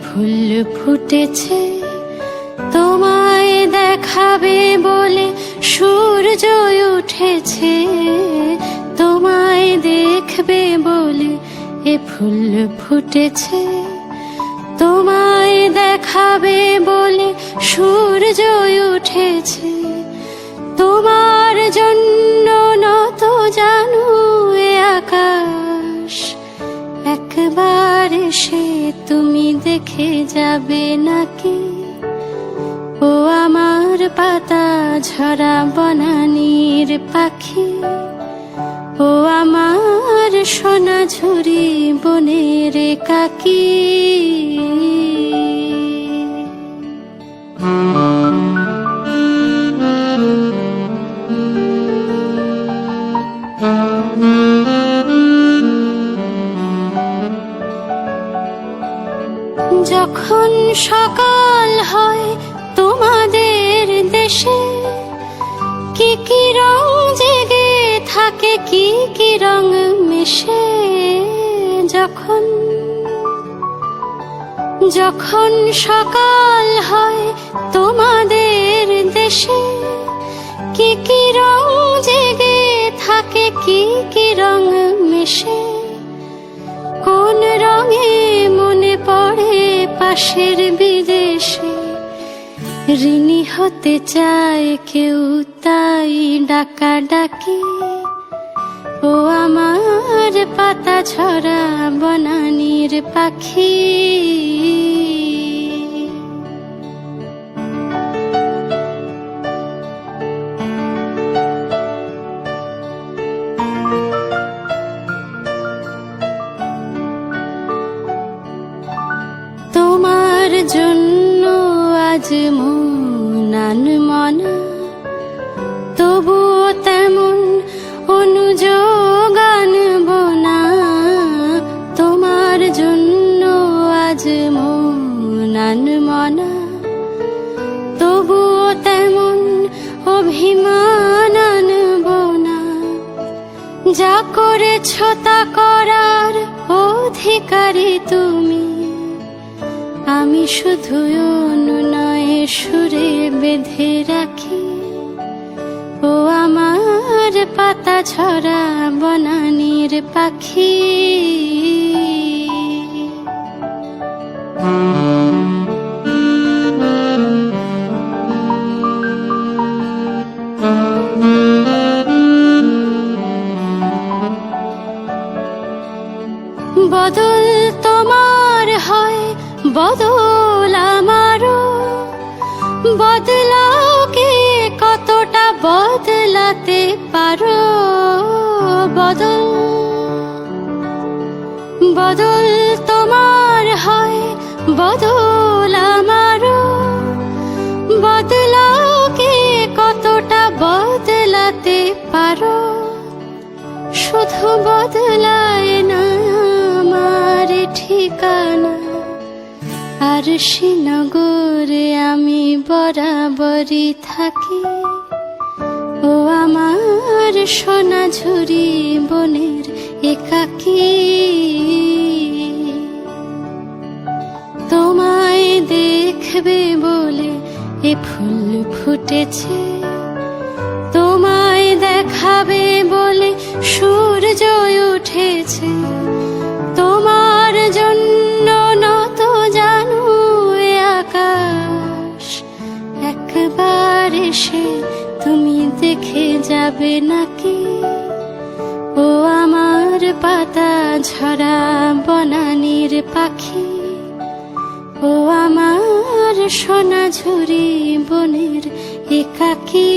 ফুল ফুটেছে তোমায় দেখাবে বলে, সূর্য উঠেছে তোমায় দেখবে বলে। এ ফুল ফুটেছে তোমায় দেখাবে বলে, সূর্য উঠেছে তোমার জন্য নত জানু এ আকাশ। একবার এসে তুমি দেখে যাবে নাকি? ও আমার পাতা ঝরা বনানীর পাখি, ও আমার সোনাঝুরি বনের কাকি। যখন সকাল হয় তোমাদের দেশে, কি কি রং জেগে থাকে, কি কি রং মেশে। যখন সকাল হয় তোমাদের দেশে, কি কি রং জেগে থাকে, কি কি রং মেশে। কোন রঙে মনে পড়ে পাশের বিদেশে, ঋণী হতে চায় কেউ তাই ডাকা ডাকি। ও আমার পাতা ঝরা বনানীর পাখি। তোমার জন্য আজ মন আনমনা, তবুও তেমন অনুযোগ আনব না। তোমার জন্য আজ মন আনমনা, তবুও তেমন অভিমান আনব না। যা করেছ তা করার অধিকারী তুমি, আমি শুধু অনুনয়ে সুরে বেঁধে রাখি। ও আমার পাতা ঝরা বনানীর পাখি। বদল তোমার হয়, বদল আমারও। বদলাও কে কতটা বদলাতে পারো। বদল তোমার হয়, বদল আমারও। বদলাও কে কতটা বদলাতে পারো। শুধু বদলায় না আমার ঠিকানা, আর শ্রীনগরে আমি বরাবরই থাকি। ও আমার সোনাঝুরি বনের একাকী। তোমায় দেখবে বলে এ ফুল ফুটেছে, তোমায় দেখাবে বলে সূর্য উঠেছে তোমার জন্য নত জানু এ আকাশ। একবার এসে তুমি দেখে যাবে নাকি? ও আমার পাতা ঝরা বনানীর পাখি, ও আমার সোনাঝুরি বনের একাকী।